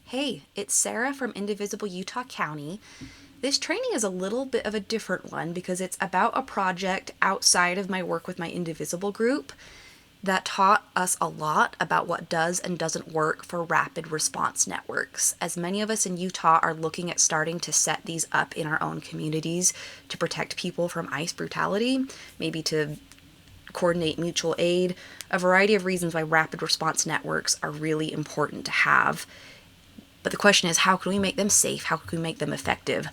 Hey, it's Sarah from Indivisible Utah County. This training is a little bit of a different one because it's about a project outside of my work with my Indivisible group that taught us a lot about what does and doesn't work for rapid response networks, as many of us in Utah are looking at starting to set these up in our own communities to protect people from ICE brutality, maybe to coordinate mutual aid, a variety of reasons why rapid response networks are really important to have. But the question is, how can we make them safe? How can we make them effective?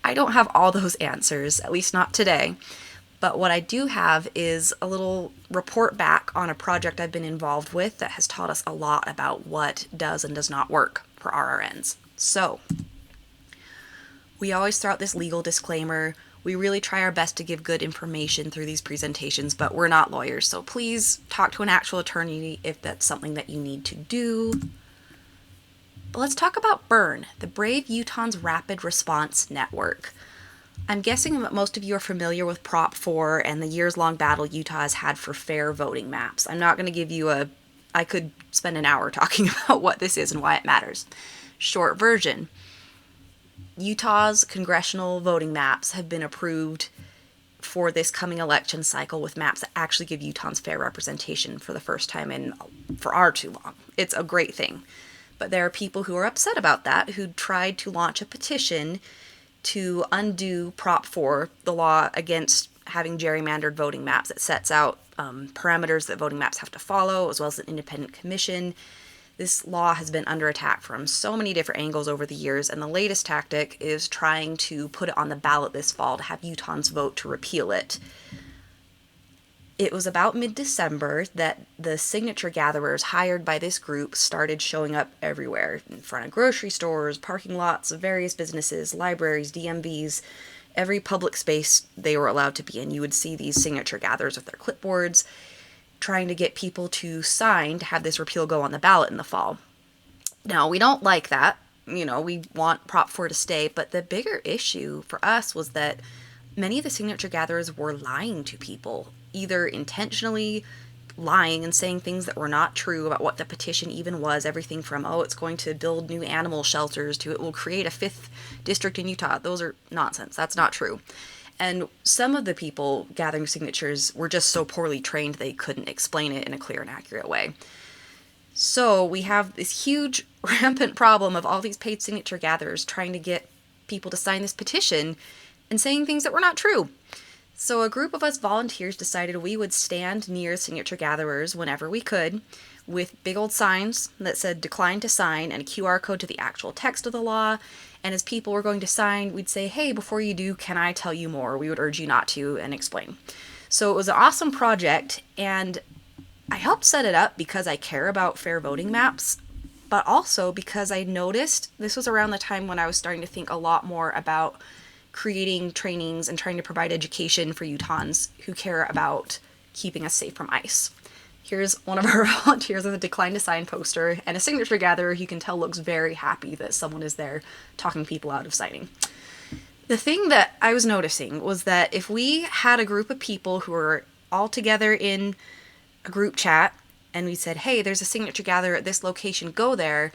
I don't have all those answers, at least not today. But what I do have is a little report back on a project I've been involved with that has taught us a lot about what does and does not work for RRNs. So, we always throw out this legal disclaimer. We really try our best to give good information through these presentations, but we're not lawyers, so please talk to an actual attorney if that's something that you need to do. But let's talk about BURRN, the Brave Utahns Rapid Response Network. I'm guessing that most of you are familiar with Prop 4 and the years-long battle Utah has had for fair voting maps. I'm not going to give you I could spend an hour talking about what this is and why it matters. Short version. Utah's congressional voting maps have been approved for this coming election cycle with maps that actually give Utahns fair representation for the first time in far too long. It's a great thing. But there are people who are upset about that, who tried to launch a petition to undo Prop 4, the law against having gerrymandered voting maps. It sets out parameters that voting maps have to follow, as well as an independent commission. This law has been under attack from so many different angles over the years, and the latest tactic is trying to put it on the ballot this fall to have Utahns vote to repeal it. It was about mid-December that the signature gatherers hired by this group started showing up everywhere, in front of grocery stores, parking lots of various businesses, libraries, DMVs, every public space they were allowed to be in. You would see these signature gatherers with their clipboards, trying to get people to sign to have this repeal go on the ballot in the fall. Now, we don't like that. We want Prop 4 to stay, but the bigger issue for us was that many of the signature gatherers were lying to people, either intentionally lying and saying things that were not true about what the petition even was, everything from, it's going to build new animal shelters to it will create a 5th district in Utah. Those are nonsense. That's not true. And some of the people gathering signatures were just so poorly trained they couldn't explain it in a clear and accurate way. So we have this huge rampant problem of all these paid signature gatherers trying to get people to sign this petition and saying things that were not true. So a group of us volunteers decided we would stand near signature gatherers whenever we could with big old signs that said decline to sign and a QR code to the actual text of the law. And as people were going to sign, we'd say, hey, before you do, can I tell you more? We would urge you not to and explain. So it was an awesome project, and I helped set it up because I care about fair voting maps, but also because I noticed this was around the time when I was starting to think a lot more about creating trainings and trying to provide education for Utahns who care about keeping us safe from ICE. Here's one of our volunteers with a decline to sign poster and a signature gatherer you can tell looks very happy that someone is there talking people out of signing. The thing that I was noticing was that if we had a group of people who were all together in a group chat and we said, hey, there's a signature gatherer at this location, go there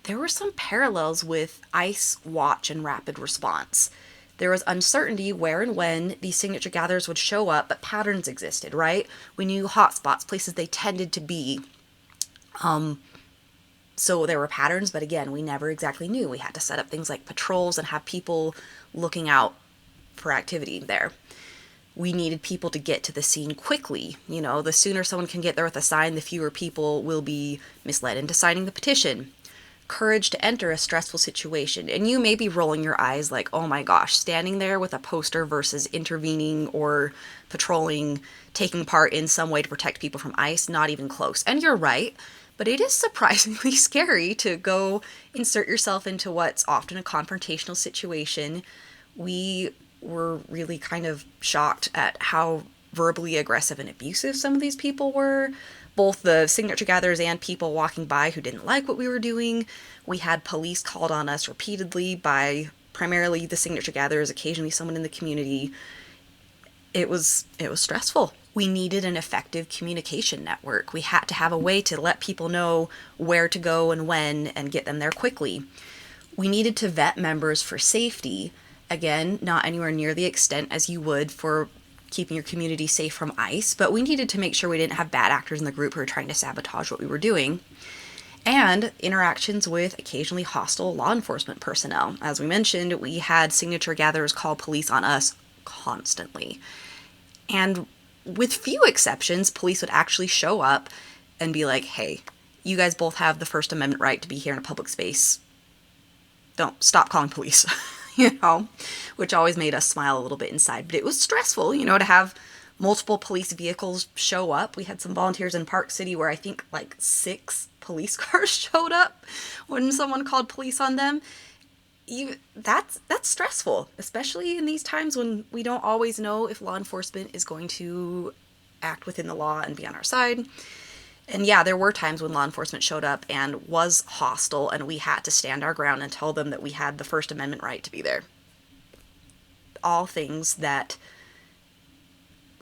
were some parallels with ICE watch and rapid response. There was uncertainty where and when these signature gatherers would show up, but patterns existed, right? We knew hotspots, places they tended to be. So there were patterns, but again, we never exactly knew. We had to set up things like patrols and have people looking out for activity there. We needed people to get to the scene quickly. The sooner someone can get there with a sign, the fewer people will be misled into signing the petition. Courage to enter a stressful situation. And you may be rolling your eyes like, oh my gosh, standing there with a poster versus intervening or patrolling, taking part in some way to protect people from ICE, not even close. And you're right, but it is surprisingly scary to go insert yourself into what's often a confrontational situation. We were really kind of shocked at how verbally aggressive and abusive some of these people were. Both the signature gatherers and people walking by who didn't like what we were doing. We had police called on us repeatedly by primarily the signature gatherers, occasionally someone in the community. It was stressful. We needed an effective communication network. We had to have a way to let people know where to go and when and get them there quickly. We needed to vet members for safety. Again, not anywhere near the extent as you would for keeping your community safe from ICE, but we needed to make sure we didn't have bad actors in the group who were trying to sabotage what we were doing. And interactions with occasionally hostile law enforcement personnel. As we mentioned, we had signature gatherers call police on us constantly. And with few exceptions, police would actually show up and be like, hey, you guys both have the First Amendment right to be here in a public space. Don't stop calling police, which always made us smile a little bit inside. But it was stressful, to have multiple police vehicles show up. We had some volunteers in Park City where I think like 6 police cars showed up when someone called police on them. That's stressful, especially in these times when we don't always know if law enforcement is going to act within the law and be on our side. And yeah, there were times when law enforcement showed up and was hostile, and we had to stand our ground and tell them that we had the First Amendment right to be there. All things that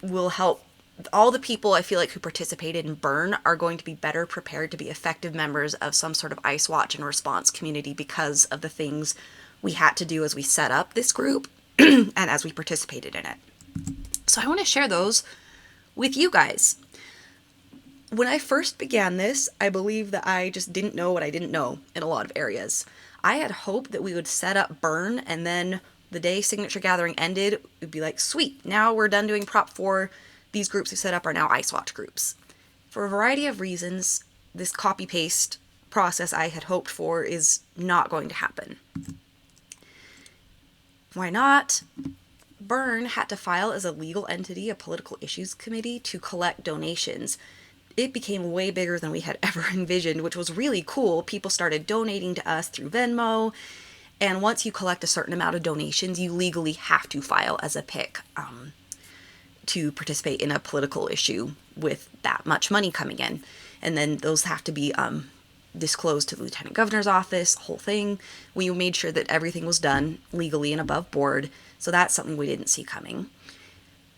will help. All the people I feel like who participated in BURRN are going to be better prepared to be effective members of some sort of ICE watch and response community because of the things we had to do as we set up this group and as we participated in it. So I want to share those with you guys. When I first began this, I believe that I just didn't know what I didn't know in a lot of areas. I had hoped that we would set up BURRN and then the day signature gathering ended, it would be like, sweet, now we're done doing Prop 4. These groups we set up are now ICE Watch groups. For a variety of reasons, this copy-paste process I had hoped for is not going to happen. Why not? BURRN had to file as a legal entity, a political issues committee, to collect donations. It became way bigger than we had ever envisioned, which was really cool. People started donating to us through Venmo. And once you collect a certain amount of donations, you legally have to file as a PIC to participate in a political issue with that much money coming in. And then those have to be disclosed to the Lieutenant Governor's office, whole thing. We made sure that everything was done legally and above board. So that's something we didn't see coming.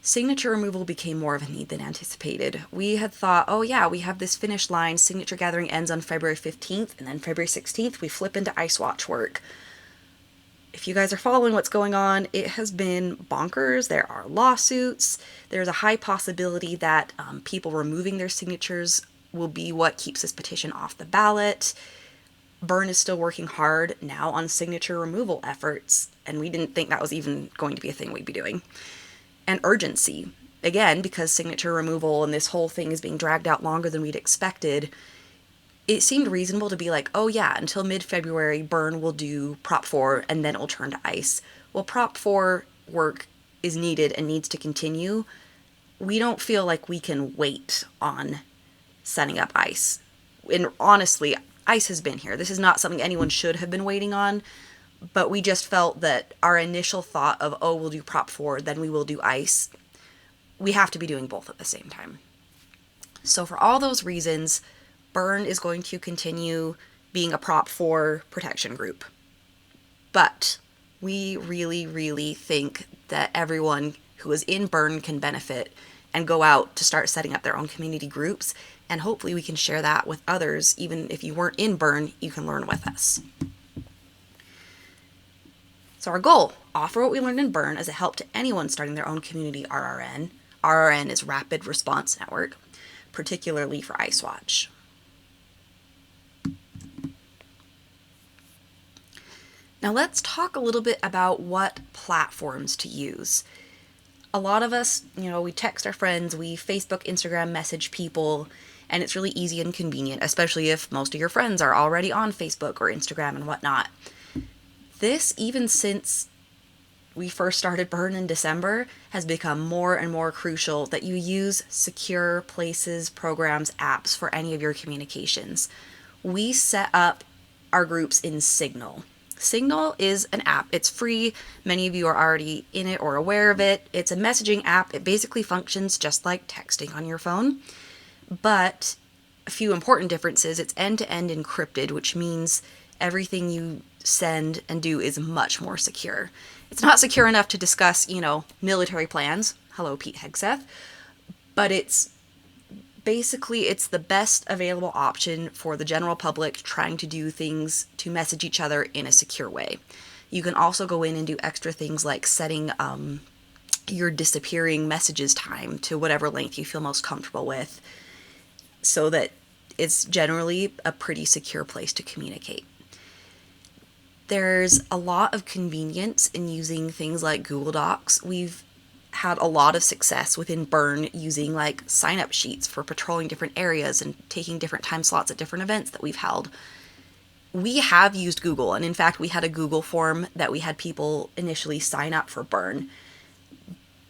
Signature removal became more of a need than anticipated. We had thought, oh yeah, we have this finish line. Signature gathering ends on February 15th, and then February 16th, we flip into ICE Watch work. If you guys are following what's going on, it has been bonkers. There are lawsuits. There's a high possibility that people removing their signatures will be what keeps this petition off the ballot. BURRN is still working hard now on signature removal efforts, and we didn't think that was even going to be a thing we'd be doing. And urgency. Again, because signature removal and this whole thing is being dragged out longer than we'd expected, it seemed reasonable to be like, oh yeah, until mid-February, BURRN will do Prop 4, and then it will turn to ICE. Well, Prop 4 work is needed and needs to continue. We don't feel like we can wait on setting up ICE. And honestly, ICE has been here. This is not something anyone should have been waiting on, but we just felt that our initial thought of, oh, we'll do Prop 4, then we will do ICE, we have to be doing both at the same time. So for all those reasons, BURRN is going to continue being a Prop 4 protection group. But we really, really think that everyone who is in BURRN can benefit and go out to start setting up their own community groups. And hopefully we can share that with others. Even if you weren't in BURRN, you can learn with us. So our goal, offer what we learned in BURRN as a help to anyone starting their own community RRN. RRN is Rapid Response Network, particularly for ICE Watch. Now let's talk a little bit about what platforms to use. A lot of us, we text our friends, we Facebook, Instagram message people, and it's really easy and convenient, especially if most of your friends are already on Facebook or Instagram and whatnot. This, even since we first started BURRN in December, has become more and more crucial that you use secure places, programs, apps for any of your communications. We set up our groups in Signal. Signal is an app. It's free. Many of you are already in it or aware of it. It's a messaging app. It basically functions just like texting on your phone. But a few important differences. It's end-to-end encrypted, which means everything you send and do is much more secure. It's not secure enough to discuss, military plans. Hello, Pete Hegseth. but it's the best available option for the general public trying to do things to message each other in a secure way. You can also go in and do extra things like setting your disappearing messages time to whatever length you feel most comfortable with, so that it's generally a pretty secure place to communicate. There's a lot of convenience in using things like Google Docs. We've had a lot of success within BURRN using like sign-up sheets for patrolling different areas and taking different time slots at different events that we've held. We have used Google, and in fact, we had a Google form that we had people initially sign up for BURRN.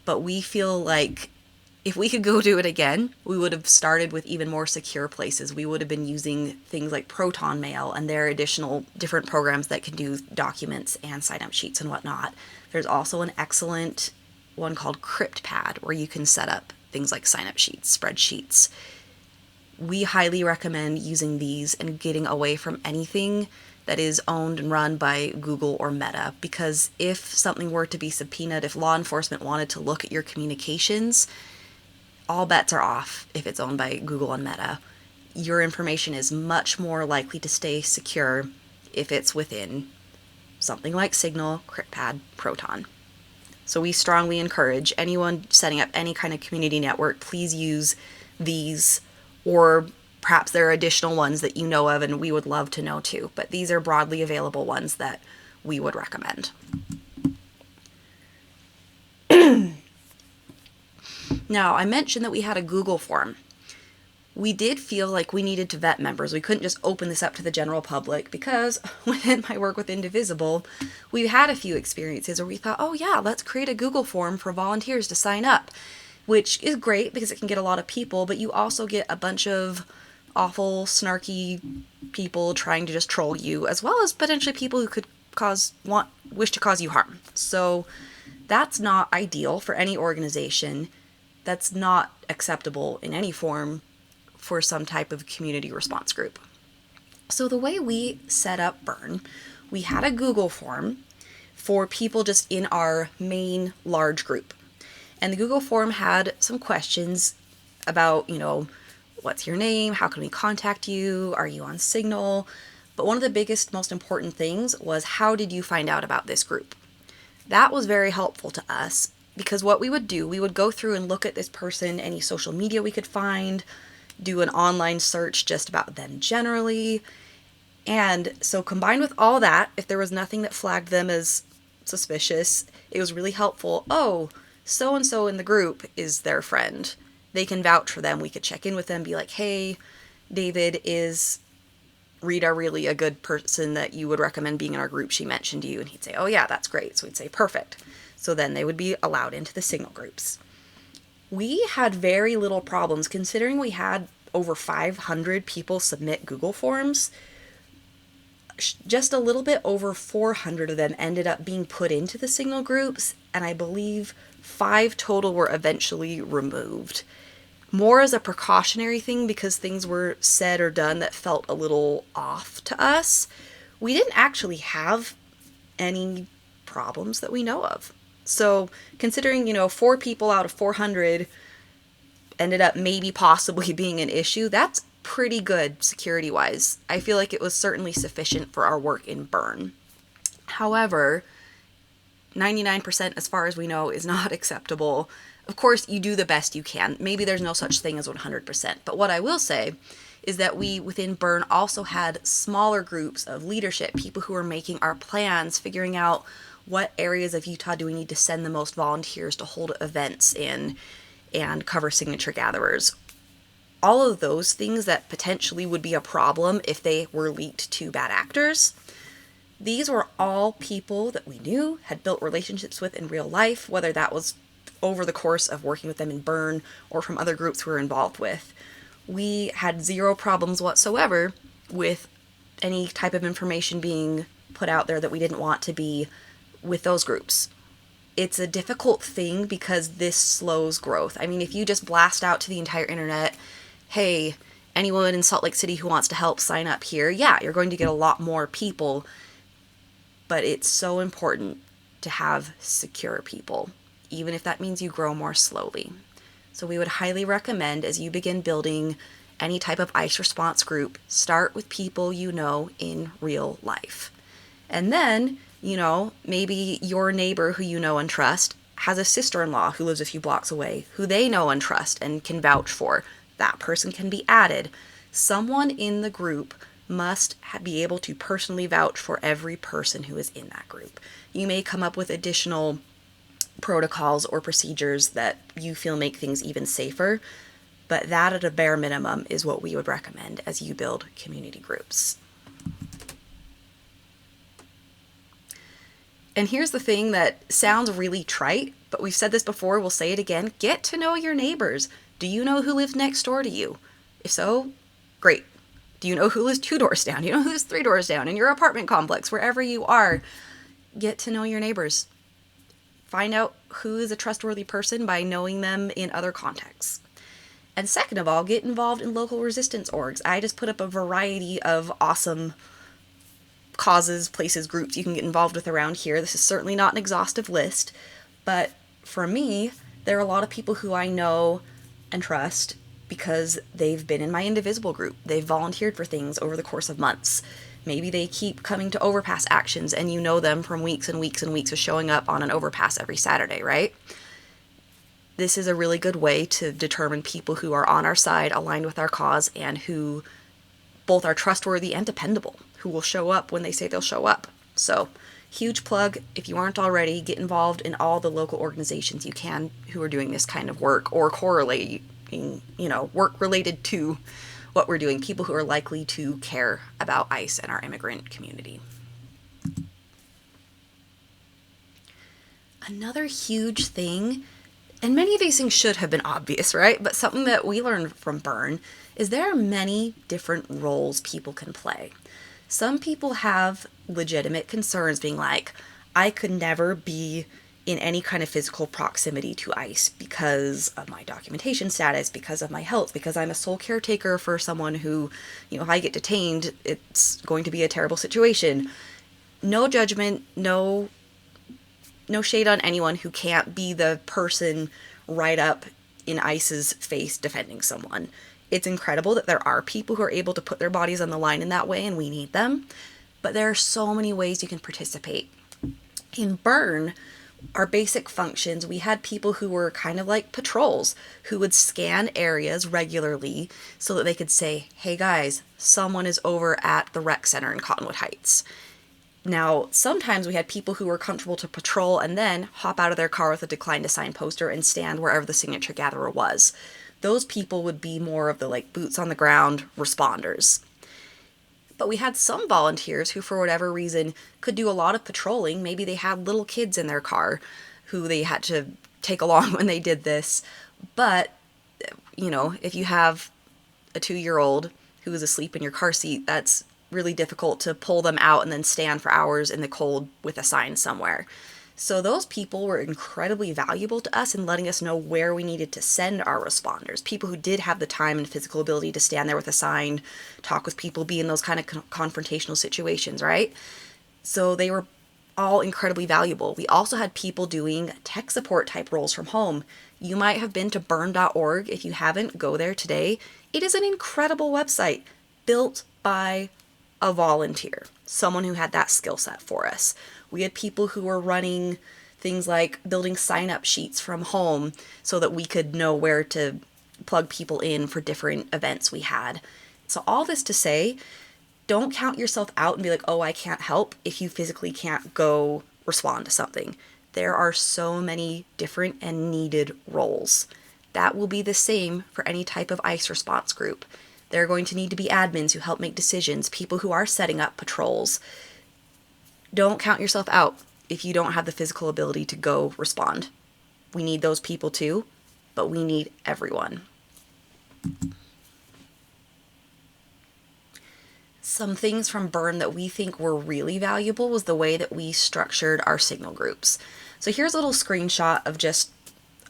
But we feel like if we could go do it again, we would have started with even more secure places. We would have been using things like Proton Mail and their additional different programs that can do documents and sign-up sheets and whatnot. There's also an excellent one called CryptPad where you can set up things like sign-up sheets, spreadsheets. We highly recommend using these and getting away from anything that is owned and run by Google or Meta, because if something were to be subpoenaed, if law enforcement wanted to look at your communications, all bets are off if it's owned by Google and Meta. Your information is much more likely to stay secure if it's within something like Signal, CryptPad, Proton. So we strongly encourage anyone setting up any kind of community network, please use these, or perhaps there are additional ones that you know of and we would love to know too, but these are broadly available ones that we would recommend. Now, I mentioned that we had a Google form. We did feel like we needed to vet members. We couldn't just open this up to the general public because within my work with Indivisible, we've had a few experiences where we thought, oh yeah, let's create a Google form for volunteers to sign up, which is great because it can get a lot of people, but you also get a bunch of awful, snarky people trying to just troll you, as well as potentially people who could wish to cause you harm. So that's not ideal for any organization. That's not acceptable in any form for some type of community response group. So the way we set up BURRN, we had a Google form for people just in our main large group. And the Google form had some questions about, what's your name? How can we contact you? Are you on Signal? But one of the biggest, most important things was, how did you find out about this group? That was very helpful to us, because what we would do, we would go through and look at this person, any social media we could find, do an online search just about them generally. And so combined with all that, if there was nothing that flagged them as suspicious, it was really helpful. Oh, so-and-so in the group is their friend. They can vouch for them. We could check in with them, be like, hey, David, is Rita really a good person that you would recommend being in our group? She mentioned you. And he'd say, oh yeah, that's great. So we'd say, perfect. So then they would be allowed into the Signal groups. We had very little problems considering we had over 500 people submit Google forms. Just a little bit over 400 of them ended up being put into the Signal groups, and I believe 5 total were eventually removed. More as a precautionary thing because things were said or done that felt a little off to us. We didn't actually have any problems that we know of. So considering, 4 people out of 400 ended up maybe possibly being an issue, that's pretty good security-wise. I feel like it was certainly sufficient for our work in BURRN. However, 99% as far as we know is not acceptable. Of course, you do the best you can. Maybe there's no such thing as 100%. But what I will say is that we, within BURRN, also had smaller groups of leadership, people who were making our plans, figuring out what areas of Utah do we need to send the most volunteers to hold events in and cover signature gatherers. All of those things that potentially would be a problem if they were leaked to bad actors. These were all people that we knew, had built relationships with in real life, whether that was over the course of working with them in BURRN or from other groups we were involved with. We had zero problems whatsoever with any type of information being put out there that we didn't want to be with those groups. It's a difficult thing because this slows growth. I mean, if you just blast out to the entire internet, hey, anyone in Salt Lake City who wants to help sign up here, yeah, you're going to get a lot more people. But it's so important to have secure people, even if that means you grow more slowly. So we would highly recommend, as you begin building any type of ICE response group, start with people you know in real life. And then, maybe your neighbor who you know and trust has a sister-in-law who lives a few blocks away, who they know and trust and can vouch for. That person can be added. Someone in the group must be able to personally vouch for every person who is in that group. You may come up with additional protocols or procedures that you feel make things even safer, but that at a bare minimum is what we would recommend as you build community groups. And here's the thing that sounds really trite, but we've said this before, we'll say it again. Get to know your neighbors. Do you know who lives next door to you? If so, great. Do you know who lives 2 doors down? Do you know who lives 3 doors down in your apartment complex, wherever you are? Get to know your neighbors. Find out who is a trustworthy person by knowing them in other contexts. And second of all, get involved in local resistance orgs. I just put up a variety of awesome causes, places, groups you can get involved with around here. This is certainly not an exhaustive list, but for me, there are a lot of people who I know and trust because they've been in my Indivisible group. They've volunteered for things over the course of months. Maybe they keep coming to overpass actions and you know them from weeks and weeks and weeks of showing up on an overpass every Saturday, right? This is a really good way to determine people who are on our side, aligned with our cause, and who both are trustworthy and dependable, who will show up when they say they'll show up. So, huge plug, if you aren't already, get involved in all the local organizations you can who are doing this kind of work or correlating, work related to what we're doing, people who are likely to care about ICE and our immigrant community. Another huge thing, and many of these things should have been obvious, right? But something that we learned from BURRN is there are many different roles people can play. Some people have legitimate concerns being like, I could never be in any kind of physical proximity to ICE because of my documentation status, because of my health, because I'm a sole caretaker for someone who, if I get detained, it's going to be a terrible situation. No judgment, no shade on anyone who can't be the person right up in ICE's face defending someone. It's incredible that there are people who are able to put their bodies on the line in that way, and we need them. But there are so many ways you can participate. In BURRN, our basic functions, we had people who were kind of like patrols who would scan areas regularly so that they could say, hey guys, someone is over at the rec center in Cottonwood Heights. Now, sometimes we had people who were comfortable to patrol and then hop out of their car with a decline to sign poster and stand wherever the signature gatherer was. Those people would be more of the boots on the ground responders. But we had some volunteers who, for whatever reason, could do a lot of patrolling. Maybe they had little kids in their car who they had to take along when they did this. But, if you have a 2-year-old who is asleep in your car seat, that's really difficult to pull them out and then stand for hours in the cold with a sign somewhere. So those people were incredibly valuable to us in letting us know where we needed to send our responders. People who did have the time and physical ability to stand there with a sign, talk with people, be in those kind of confrontational situations, right? So they were all incredibly valuable. We also had people doing tech support type roles from home. You might have been to burn.org. If you haven't, go there today. It is an incredible website built by a volunteer, someone who had that skill set for us. We had people who were running things like building sign-up sheets from home so that we could know where to plug people in for different events we had. So all this to say, don't count yourself out and be like, oh, I can't help if you physically can't go respond to something. There are so many different and needed roles. That will be the same for any type of ICE response group. There are going to need to be admins who help make decisions, people who are setting up patrols. Don't count yourself out if you don't have the physical ability to go respond. We need those people too, but we need everyone. Some things from BURRN that we think were really valuable was the way that we structured our signal groups. So here's a little screenshot of just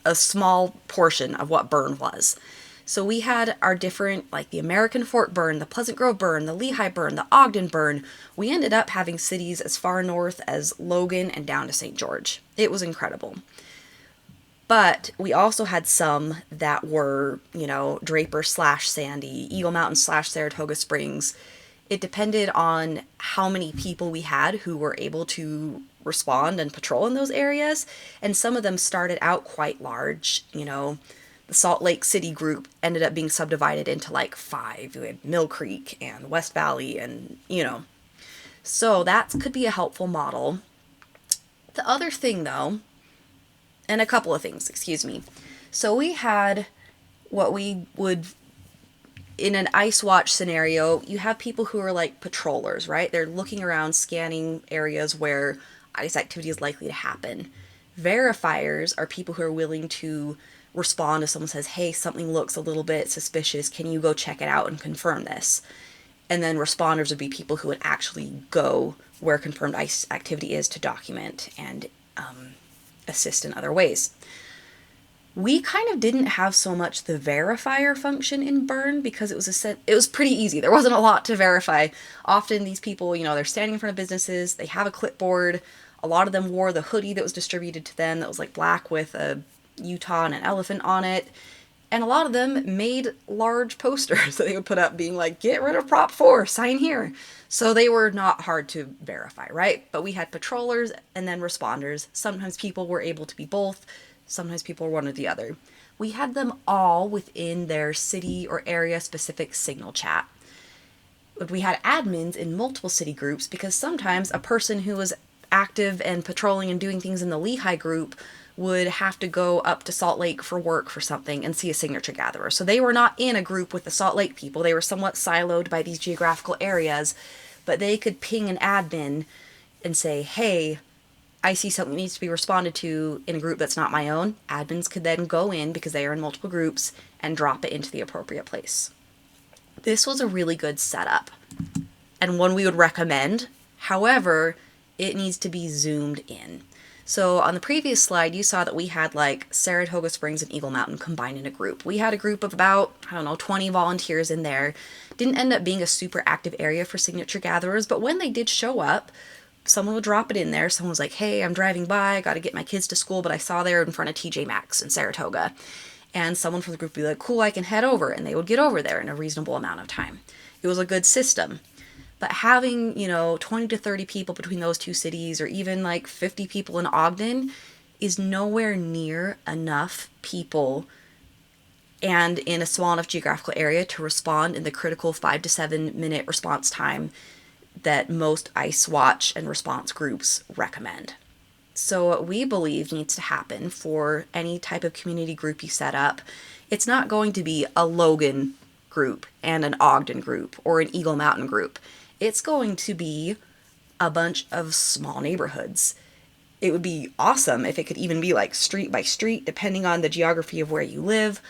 a small portion of what BURRN was. So we had our different, the American Fort BURRN, the Pleasant Grove BURRN, the Lehigh BURRN, the Ogden BURRN. We ended up having cities as far north as Logan and down to St. George. It was incredible. But we also had some that were, Draper slash Sandy, Eagle Mountain slash Saratoga Springs. It depended on how many people we had who were able to respond and patrol in those areas. And some of them started out quite large. The Salt Lake City group ended up being subdivided into like 5. We had Mill Creek and West Valley and. So that could be a helpful model. The other thing, though, and a couple of things, excuse me. So we had what we would, in an ice watch scenario, you have people who are like patrollers, right? They're looking around, scanning areas where ice activity is likely to happen. Verifiers are people who are willing to respond if someone says, hey, something looks a little bit suspicious. Can you go check it out and confirm this? And then responders would be people who would actually go where confirmed ice activity is to document and assist in other ways. We kind of didn't have so much the verifier function in BURRN because it was pretty easy. There wasn't a lot to verify. Often these people, they're standing in front of businesses, they have a clipboard. A lot of them wore the hoodie that was distributed to them that was like black with a Utah and an elephant on it. And a lot of them made large posters that they would put up being like, get rid of Prop 4, sign here. So they were not hard to verify, right? But we had patrollers and then responders. Sometimes people were able to be both. Sometimes people were one or the other. We had them all within their city or area specific signal chat. But we had admins in multiple city groups because sometimes a person who was active and patrolling and doing things in the Lehigh group would have to go up to Salt Lake for work for something and see a signature gatherer. So they were not in a group with the Salt Lake people. They were somewhat siloed by these geographical areas, but they could ping an admin and say, hey, I see something that needs to be responded to in a group that's not my own. Admins could then go in, because they are in multiple groups, and drop it into the appropriate place. This was a really good setup and one we would recommend. However, it needs to be zoomed in. So on the previous slide, you saw that we had like Saratoga Springs and Eagle Mountain combined in a group. We had a group of about, 20 volunteers in there. Didn't end up being a super active area for signature gatherers, but when they did show up, someone would drop it in there. Someone was like, hey, I'm driving by, I got to get my kids to school, but I saw they're in front of TJ Maxx in Saratoga. And someone from the group would be like, cool, I can head over. And they would get over there in a reasonable amount of time. It was a good system. But having, 20 to 30 people between those two cities, or even like 50 people in Ogden, is nowhere near enough people and in a small enough geographical area to respond in the critical 5 to 7 minute response time that most ice watch and response groups recommend. So what we believe needs to happen for any type of community group you set up, it's not going to be a Logan group and an Ogden group or an Eagle Mountain group. It's going to be a bunch of small neighborhoods. It would be awesome if it could even be like street by street, depending on the geography of where you live.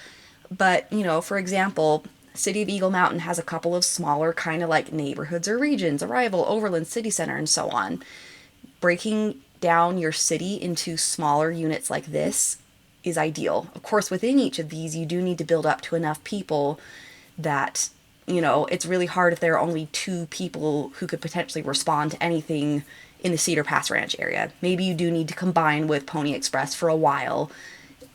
But, for example, City of Eagle Mountain has a couple of smaller kind of like neighborhoods or regions, Arrival, Overland, City Center, and so on. Breaking down your city into smaller units like this is ideal. Of course, within each of these, you do need to build up to enough people that it's really hard if there are only 2 people who could potentially respond to anything in the Cedar Pass Ranch area. Maybe you do need to combine with Pony Express for a while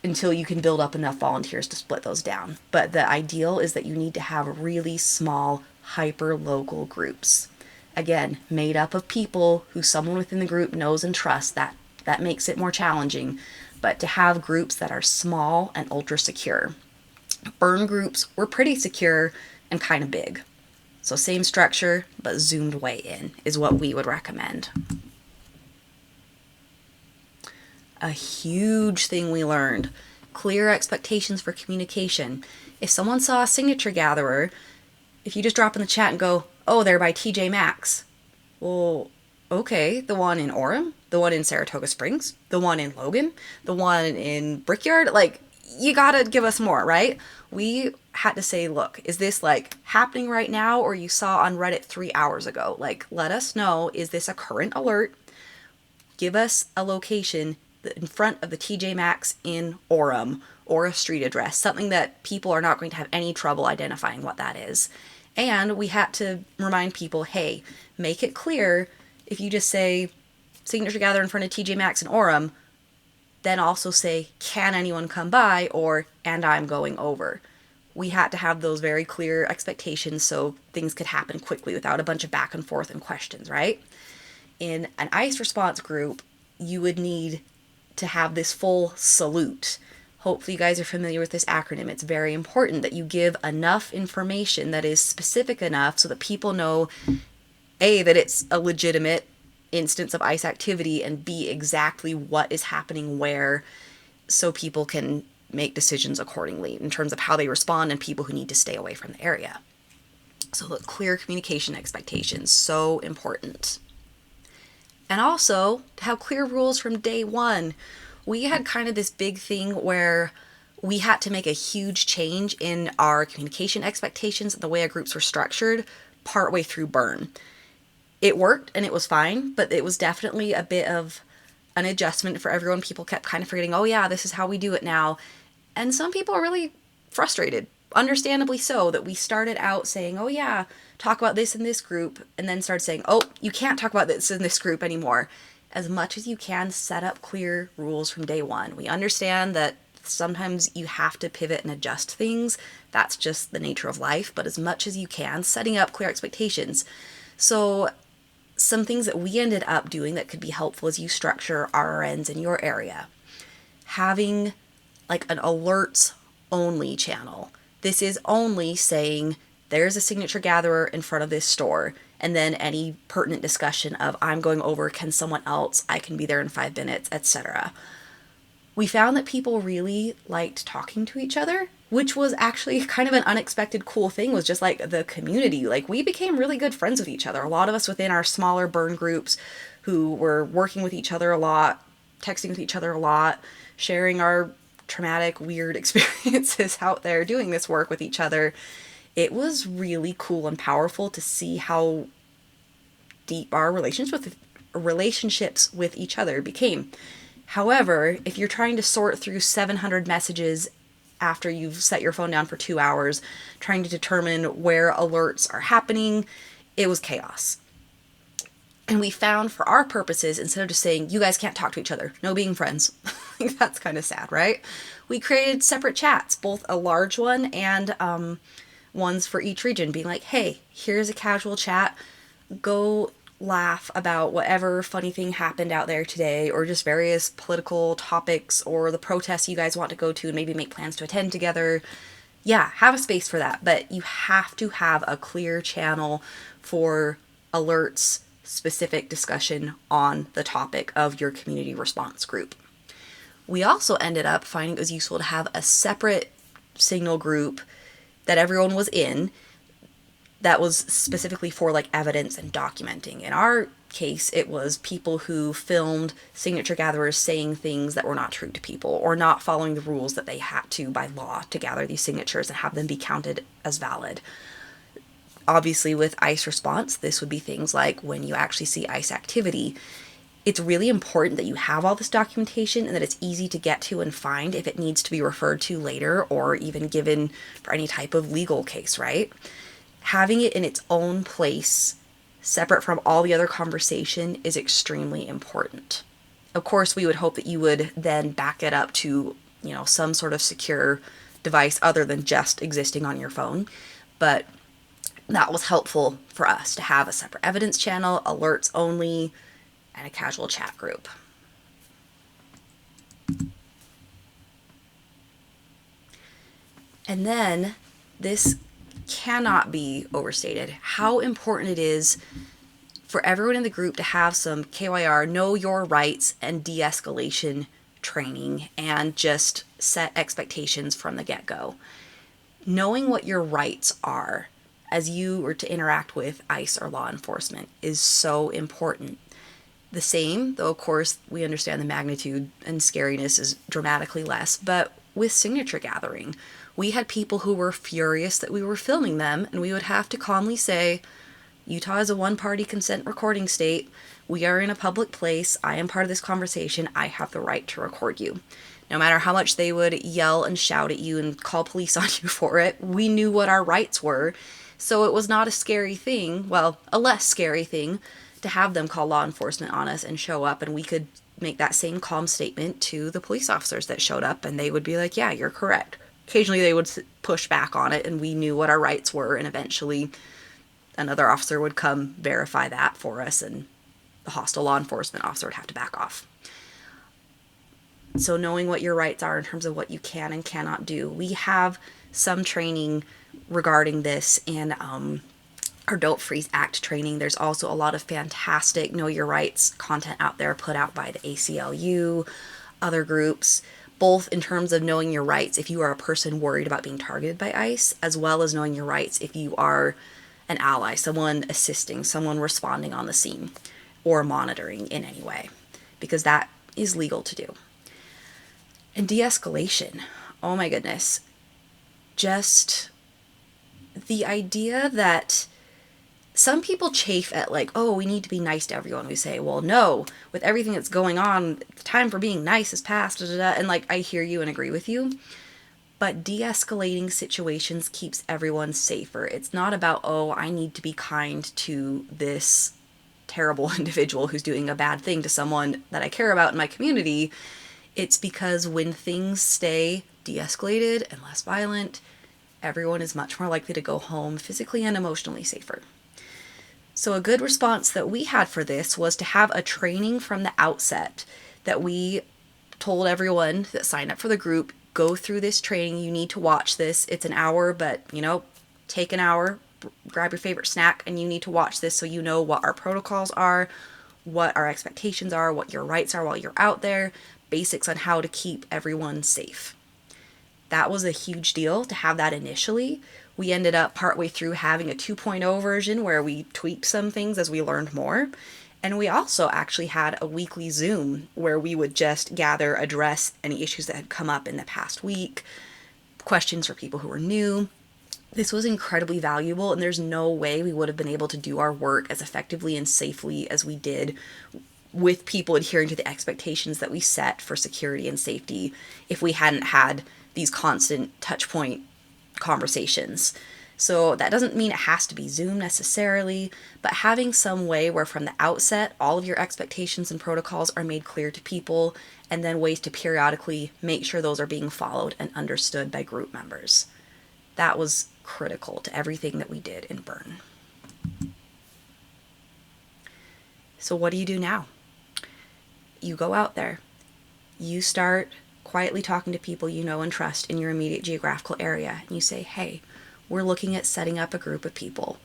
until you can build up enough volunteers to split those down. But the ideal is that you need to have really small, hyper-local groups. Again, made up of people who someone within the group knows and trusts. That makes it more challenging. But to have groups that are small and ultra-secure. BURRN groups were pretty secure and kind of big. So same structure, but zoomed way in is what we would recommend. A huge thing we learned, clear expectations for communication. If someone saw a signature gatherer, if you just drop in the chat and go, oh, they're by TJ Maxx. Well, okay, the one in Orem, the one in Saratoga Springs, the one in Logan, the one in Brickyard, you gotta give us more, right? We had to say, look, is this happening right now, or you saw on Reddit 3 hours ago? Let us know, is this a current alert? Give us a location in front of the TJ Maxx in Orem, or a street address, something that people are not going to have any trouble identifying what that is. And we had to remind people, hey, make it clear if you just say signature gather in front of TJ Maxx in Orem, then also say, can anyone come by, or, and I'm going over. We had to have those very clear expectations so things could happen quickly without a bunch of back and forth and questions, right? In an ICE response group, you would need to have this full salute. Hopefully you guys are familiar with this acronym. It's very important that you give enough information that is specific enough so that people know, A, that it's a legitimate instance of ICE activity, and B, exactly what is happening where, so people can make decisions accordingly in terms of how they respond and people who need to stay away from the area. So the clear communication expectations, so important. And also to have clear rules from day one. We had kind of this big thing where we had to make a huge change in our communication expectations and the way our groups were structured partway through BURRN. It worked and it was fine, but it was definitely a bit of an adjustment for everyone. People kept kind of forgetting, oh yeah, this is how we do it now. And some people are really frustrated, understandably so, that we started out saying, oh yeah, talk about this in this group, and then started saying, oh, you can't talk about this in this group anymore. As much as you can, set up clear rules from day one. We understand that sometimes you have to pivot and adjust things. That's just the nature of life, but as much as you can, setting up clear expectations. So some things that we ended up doing that could be helpful as you structure RRNs in your area. Having like an alerts only channel. This is only saying there's a signature gatherer in front of this store, and then any pertinent discussion of I'm going over, can someone else, I can be there in 5 minutes, etc. We found that people really liked talking to each other, which was actually kind of an unexpected cool thing, was just like the community. Like we became really good friends with each other. A lot of us within our smaller BURRN groups who were working with each other a lot, texting with each other a lot, sharing our traumatic, weird experiences out there doing this work with each other. It was really cool and powerful to see how deep our relationships with each other became. However, if you're trying to sort through 700 messages after you've set your phone down for 2 hours, trying to determine where alerts are happening, it was chaos. And we found for our purposes, instead of just saying, you guys can't talk to each other, no being friends, that's kind of sad, right? We created separate chats, both a large one and ones for each region, being like, hey, here's a casual chat, go laugh about whatever funny thing happened out there today, or just various political topics or the protests you guys want to go to and maybe make plans to attend together. Yeah, have a space for that, but you have to have a clear channel for alerts, specific discussion on the topic of your community response group. We also ended up finding it was useful to have a separate signal group that everyone was in that was specifically for like evidence and documenting. In our case, it was people who filmed signature gatherers saying things that were not true to people or not following the rules that they had to by law to gather these signatures and have them be counted as valid. Obviously, with ICE response, this would be things like when you actually see ICE activity, it's really important that you have all this documentation and that it's easy to get to and find if it needs to be referred to later or even given for any type of legal case, right? Having it in its own place, separate from all the other conversation, is extremely important. Of course, we would hope that you would then back it up to, some sort of secure device other than just existing on your phone. But that was helpful for us to have a separate evidence channel, alerts only, and a casual chat group. And then this cannot be overstated how important it is for everyone in the group to have some KYR, know your rights, and de-escalation training, and just set expectations from the get-go. Knowing what your rights are as you were to interact with ICE or law enforcement is so important. The same, though of course we understand the magnitude and scariness is dramatically less, but with signature gathering, we had people who were furious that we were filming them, and we would have to calmly say, Utah is a one-party consent recording state. We are in a public place. I am part of this conversation. I have the right to record you. No matter how much they would yell and shout at you and call police on you for it, we knew what our rights were. So it was not a scary thing, well, a less scary thing, to have them call law enforcement on us and show up, and we could make that same calm statement to the police officers that showed up, and they would be like, yeah, you're correct. Occasionally they would push back on it, and we knew what our rights were, and eventually another officer would come verify that for us, and the hostile law enforcement officer would have to back off. So knowing what your rights are in terms of what you can and cannot do. We have some training regarding this in our Don't Freeze Act training. There's also a lot of fantastic Know Your Rights content out there put out by the ACLU, other groups, both in terms of knowing your rights if you are a person worried about being targeted by ICE, as well as knowing your rights if you are an ally, someone assisting, someone responding on the scene, or monitoring in any way, because that is legal to do. And de-escalation, oh my goodness, just the idea that some people chafe at like, oh, we need to be nice to everyone. We say, well, no, with everything that's going on, the time for being nice is past, da, da, da. And like, I hear you and agree with you, but de-escalating situations keeps everyone safer. It's not about, oh, I need to be kind to this terrible individual who's doing a bad thing to someone that I care about in my community. It's because when things stay de-escalated and less violent, everyone is much more likely to go home physically and emotionally safer. So a good response that we had for this was to have a training from the outset that we told everyone that signed up for the group, go through this training, you need to watch this. It's an hour, but take an hour, grab your favorite snack, and you need to watch this so you know what our protocols are, what our expectations are, what your rights are while you're out there, basics on how to keep everyone safe. That was a huge deal to have that initially. We ended up partway through having a 2.0 version where we tweaked some things as we learned more. And we also actually had a weekly Zoom where we would just gather, address any issues that had come up in the past week, questions for people who were new. This was incredibly valuable, and there's no way we would have been able to do our work as effectively and safely as we did with people adhering to the expectations that we set for security and safety if we hadn't had these constant touch point conversations. So that doesn't mean it has to be Zoom necessarily, but having some way where from the outset all of your expectations and protocols are made clear to people, and then ways to periodically make sure those are being followed and understood by group members. That was critical to everything that we did in BURRN. So what do you do now? You go out there. You start quietly talking to people you know and trust in your immediate geographical area. And you say, hey, we're looking at setting up a group of people.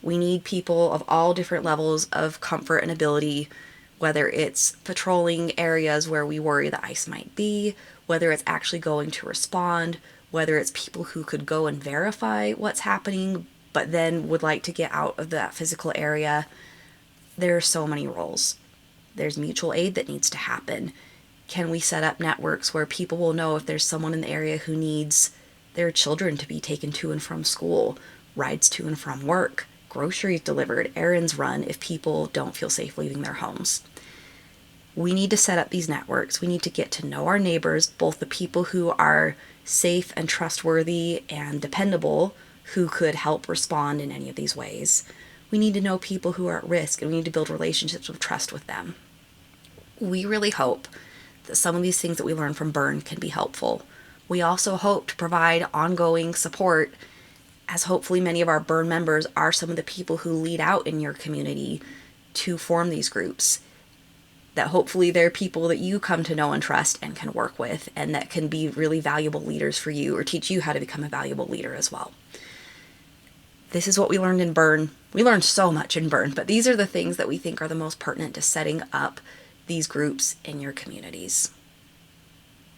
We need people of all different levels of comfort and ability, whether it's patrolling areas where we worry the ICE might be, whether it's actually going to respond, whether it's people who could go and verify what's happening, but then would like to get out of that physical area. There are so many roles. There's mutual aid that needs to happen. Can we set up networks where people will know if there's someone in the area who needs their children to be taken to and from school, rides to and from work, groceries delivered, errands run if people don't feel safe leaving their homes? We need to set up these networks. We need to get to know our neighbors, both the people who are safe and trustworthy and dependable, who could help respond in any of these ways. We need to know people who are at risk, and we need to build relationships of trust with them. We really hope that some of these things that we learn from BURRN can be helpful. We also hope to provide ongoing support, as hopefully many of our BURRN members are some of the people who lead out in your community to form these groups. That hopefully they're people that you come to know and trust and can work with, and that can be really valuable leaders for you or teach you how to become a valuable leader as well. This is what we learned in BURRN. We learned so much in BURRN, but these are the things that we think are the most pertinent to setting up these groups in your communities.